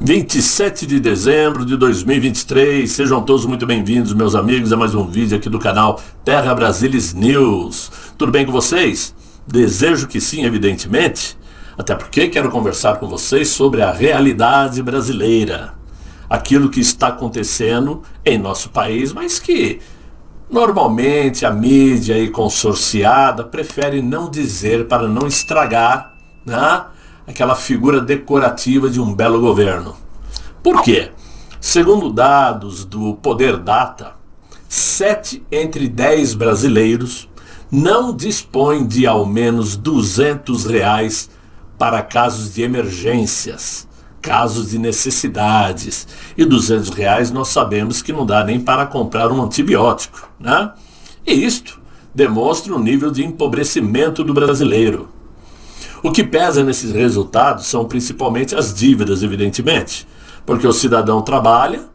27 de dezembro de 2023, sejam todos muito bem-vindos, meus amigos, a mais um vídeo aqui do canal Terra Brasilis News. Tudo bem com vocês? Desejo que sim, evidentemente, até porque quero conversar com vocês sobre a realidade brasileira, aquilo que está acontecendo em nosso país, mas que normalmente a mídia aí consorciada prefere não dizer para não estragar, né, aquela figura decorativa de um belo governo. Por quê? Segundo dados do Poder Data, 7 entre 10 brasileiros não dispõem de ao menos R$ 200 para casos de emergências, casos de necessidades. E R$ 200 nós sabemos que não dá nem para comprar um antibiótico, né? E isto demonstra o nível de empobrecimento do brasileiro. O que pesa nesses resultados são principalmente as dívidas, evidentemente, porque o cidadão trabalha,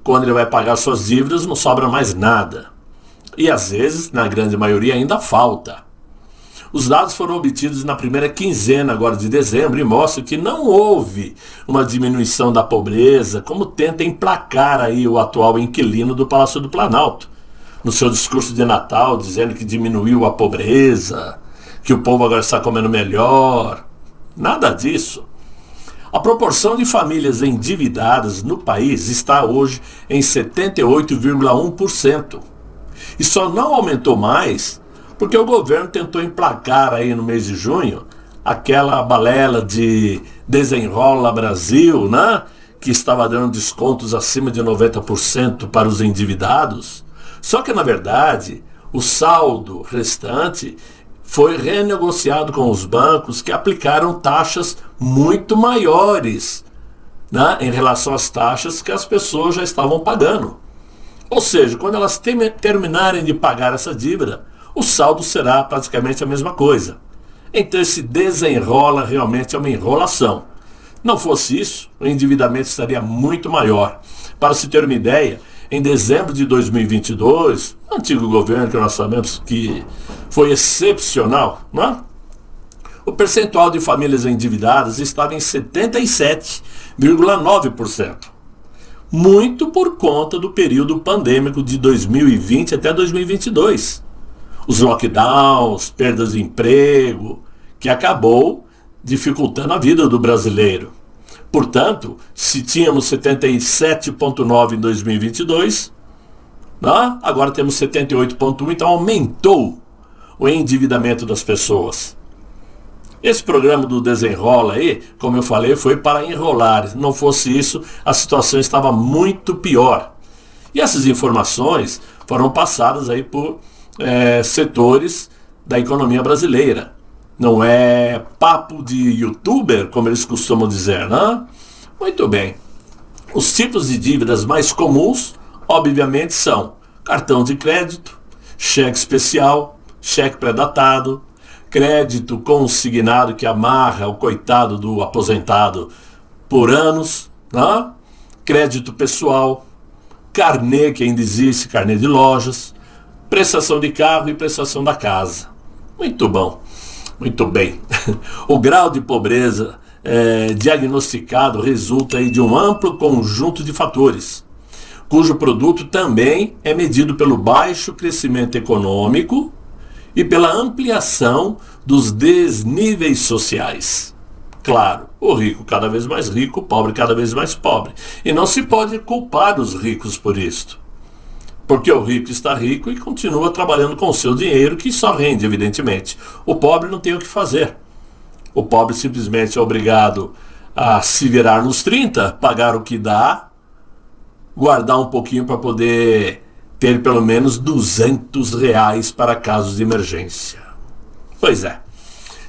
quando ele vai pagar suas dívidas não sobra mais nada. E às vezes, na grande maioria, ainda falta. Os dados foram obtidos na primeira quinzena agora de dezembro e mostram que não houve uma diminuição da pobreza, como tenta emplacar aí o atual inquilino do Palácio do Planalto, no seu discurso de Natal, dizendo que diminuiu a pobreza, que o povo agora está comendo melhor. Nada disso. A proporção de famílias endividadas no país está hoje em 78,1%. E só não aumentou mais porque o governo tentou emplacar aí no mês de junho aquela balela de Desenrola Brasil, né? Que estava dando descontos acima de 90% para os endividados. Só que, na verdade, o saldo restante foi renegociado com os bancos que aplicaram taxas muito maiores, né, em relação às taxas que as pessoas já estavam pagando. Ou seja, quando elas terminarem de pagar essa dívida, o saldo será praticamente a mesma coisa. Então esse desenrola realmente é uma enrolação. Não fosse isso, o endividamento estaria muito maior. Para se ter uma ideia, em dezembro de 2022, o antigo governo, que nós sabemos que foi excepcional, não é? O percentual de famílias endividadas estava em 77,9%. Muito por conta do período pandêmico de 2020 até 2022. Os lockdowns, perdas de emprego, que acabou dificultando a vida do brasileiro. Portanto, se tínhamos 77,9 em 2022, né? Agora temos 78,1, então aumentou o endividamento das pessoas. Esse programa do Desenrola aí, como eu falei, foi para enrolar. Se não fosse isso, a situação estava muito pior. E essas informações foram passadas aí por setores da economia brasileira. Não é papo de youtuber, como eles costumam dizer, né? Muito bem. Os tipos de dívidas mais comuns, obviamente, são cartão de crédito, cheque especial, cheque pré-datado, crédito consignado que amarra o coitado do aposentado por anos, né? Crédito pessoal, carnê, que ainda existe, carnê de lojas, prestação de carro e prestação da casa. Muito bom. Muito bem. O grau de pobreza diagnosticado resulta aí de um amplo conjunto de fatores, cujo produto também é medido pelo baixo crescimento econômico e pela ampliação dos desníveis sociais. Claro, o rico cada vez mais rico, o pobre cada vez mais pobre. E não se pode culpar os ricos por isto. Porque o rico está rico e continua trabalhando com o seu dinheiro, que só rende, evidentemente. O pobre não tem o que fazer. O pobre simplesmente é obrigado a se virar nos 30, pagar o que dá, guardar um pouquinho para poder ter pelo menos R$ 200 para casos de emergência. Pois é,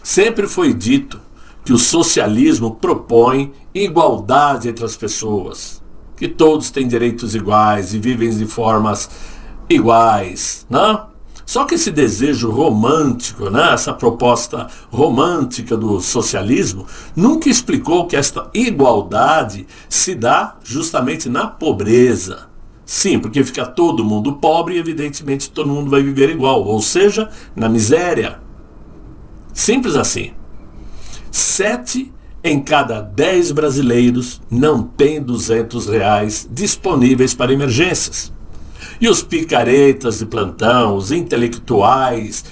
sempre foi dito que o socialismo propõe igualdade entre as pessoas, que todos têm direitos iguais e vivem de formas iguais, né? Só que esse desejo romântico, né, essa proposta romântica do socialismo, nunca explicou que esta igualdade se dá justamente na pobreza. Sim, porque fica todo mundo pobre e evidentemente todo mundo vai viver igual, ou seja, na miséria. Simples assim. 7 em cada 10 brasileiros não tem R$ 200 disponíveis para emergências. E os picaretas de plantão, os intelectuais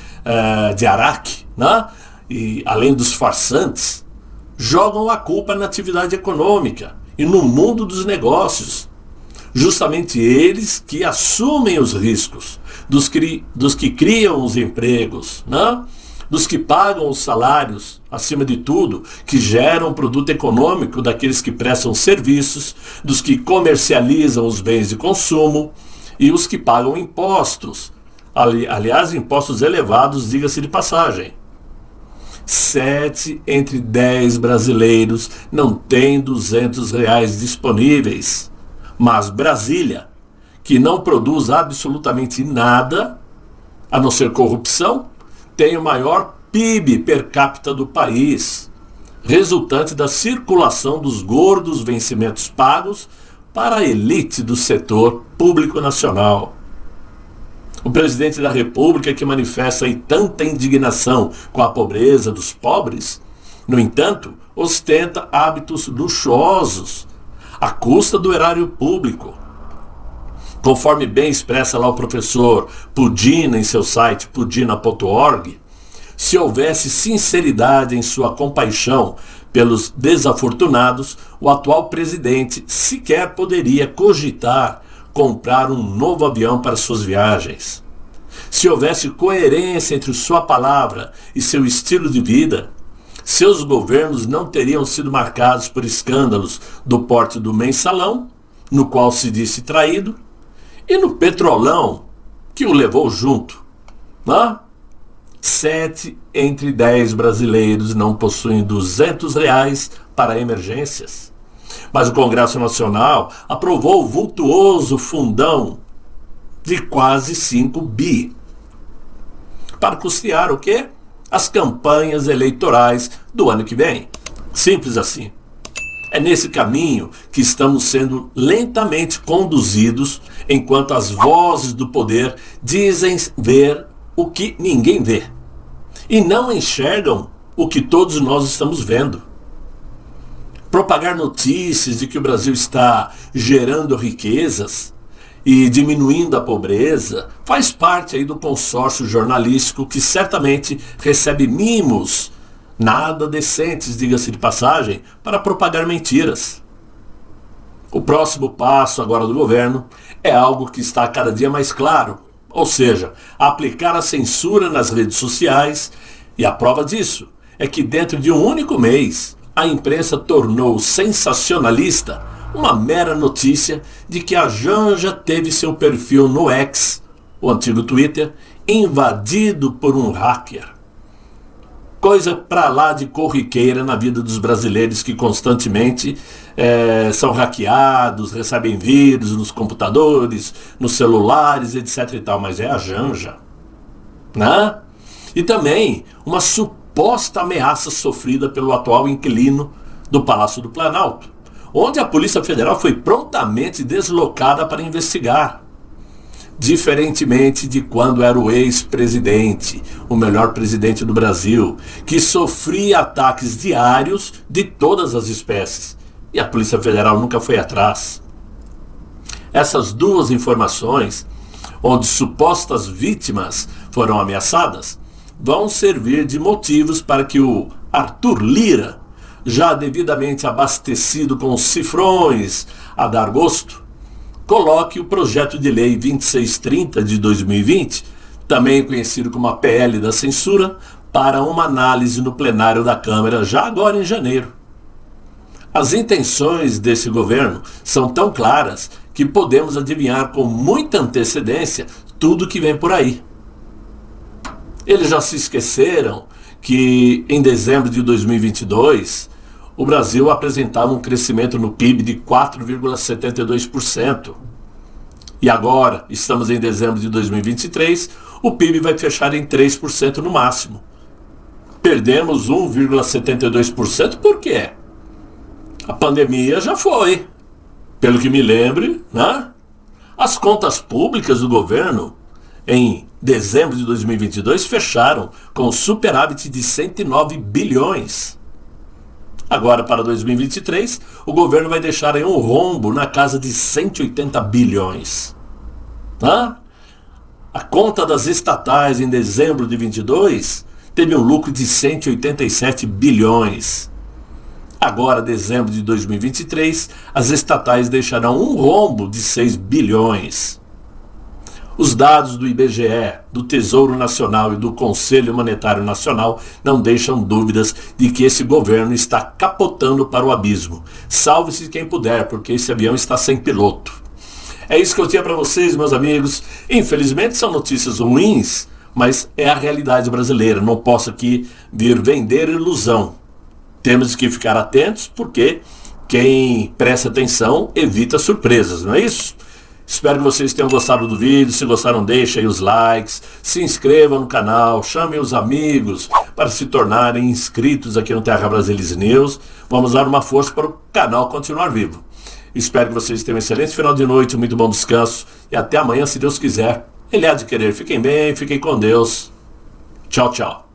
de Araque, né? E além dos farsantes, jogam a culpa na atividade econômica e no mundo dos negócios. Justamente eles que assumem os riscos, dos que criam os empregos, né? Dos que pagam os salários, acima de tudo, que geram produto econômico daqueles que prestam serviços, dos que comercializam os bens de consumo e os que pagam impostos. Aliás, impostos elevados, diga-se de passagem. 7 entre 10 brasileiros não têm R$ 200 disponíveis. Mas Brasília, que não produz absolutamente nada, a não ser corrupção, tem o maior PIB per capita do país, resultante da circulação dos gordos vencimentos pagos para a elite do setor público nacional. O presidente da República, que manifesta aí tanta indignação com a pobreza dos pobres, no entanto, ostenta hábitos luxuosos, à custa do erário público. Conforme bem expressa lá o professor Pudina em seu site pudina.org, se houvesse sinceridade em sua compaixão pelos desafortunados, o atual presidente sequer poderia cogitar comprar um novo avião para suas viagens. Se houvesse coerência entre sua palavra e seu estilo de vida, seus governos não teriam sido marcados por escândalos do porte do mensalão, no qual se disse traído, e no petrolão que o levou junto. Né? 7 entre 10 brasileiros não possuem R$ 200 para emergências. Mas o Congresso Nacional aprovou o vultuoso fundão de quase 5 bi. Para custear o quê? As campanhas eleitorais do ano que vem. Simples assim. É nesse caminho que estamos sendo lentamente conduzidos, enquanto as vozes do poder dizem ver o que ninguém vê e não enxergam o que todos nós estamos vendo. Propagar notícias de que o Brasil está gerando riquezas e diminuindo a pobreza faz parte aí do consórcio jornalístico que certamente recebe mimos nada decentes, diga-se de passagem, para propagar mentiras. O próximo passo agora do governo é algo que está cada dia mais claro, ou seja, aplicar a censura nas redes sociais, e a prova disso é que dentro de um único mês a imprensa tornou sensacionalista uma mera notícia de que a Janja teve seu perfil no X, o antigo Twitter, invadido por um hacker. Coisa pra lá de corriqueira na vida dos brasileiros que constantemente são hackeados, recebem vírus nos computadores, nos celulares, etc e tal, mas é a Janja, né? E também uma suposta ameaça sofrida pelo atual inquilino do Palácio do Planalto, onde a Polícia Federal foi prontamente deslocada para investigar. Diferentemente de quando era o ex-presidente, o melhor presidente do Brasil, que sofria ataques diários de todas as espécies, e a Polícia Federal nunca foi atrás. Essas duas informações, onde supostas vítimas foram ameaçadas, vão servir de motivos para que o Arthur Lira, já devidamente abastecido com cifrões a dar gosto, coloque o projeto de lei 2630 de 2020, também conhecido como a PL da censura, para uma análise no plenário da Câmara já agora em janeiro. As intenções desse governo são tão claras que podemos adivinhar com muita antecedência tudo que vem por aí. Eles já se esqueceram que em dezembro de 2022 o Brasil apresentava um crescimento no PIB de 4,72%. E agora, estamos em dezembro de 2023, o PIB vai fechar em 3% no máximo. Perdemos 1,72%, por quê? A pandemia já foi. Pelo que me lembre, né? As contas públicas do governo em dezembro de 2022 fecharam com superávit de 109 bilhões. Agora, para 2023, o governo vai deixar aí um rombo na casa de 180 bilhões. A conta das estatais em dezembro de 22 teve um lucro de 187 bilhões. Agora, dezembro de 2023, as estatais deixarão um rombo de 6 bilhões. Os dados do IBGE, do Tesouro Nacional e do Conselho Monetário Nacional não deixam dúvidas de que esse governo está capotando para o abismo. Salve-se quem puder, porque esse avião está sem piloto. É isso que eu tinha para vocês, meus amigos. Infelizmente são notícias ruins, mas é a realidade brasileira. Não posso aqui vir vender ilusão. Temos que ficar atentos, porque quem presta atenção evita surpresas, não é isso? Espero que vocês tenham gostado do vídeo. Se gostaram, deixem aí os likes, se inscrevam no canal, chamem os amigos para se tornarem inscritos aqui no Terra Brasilis News. Vamos dar uma força para o canal continuar vivo. Espero que vocês tenham um excelente final de noite, muito bom descanso e até amanhã, se Deus quiser. Ele há de querer. Fiquem bem, fiquem com Deus. Tchau, tchau.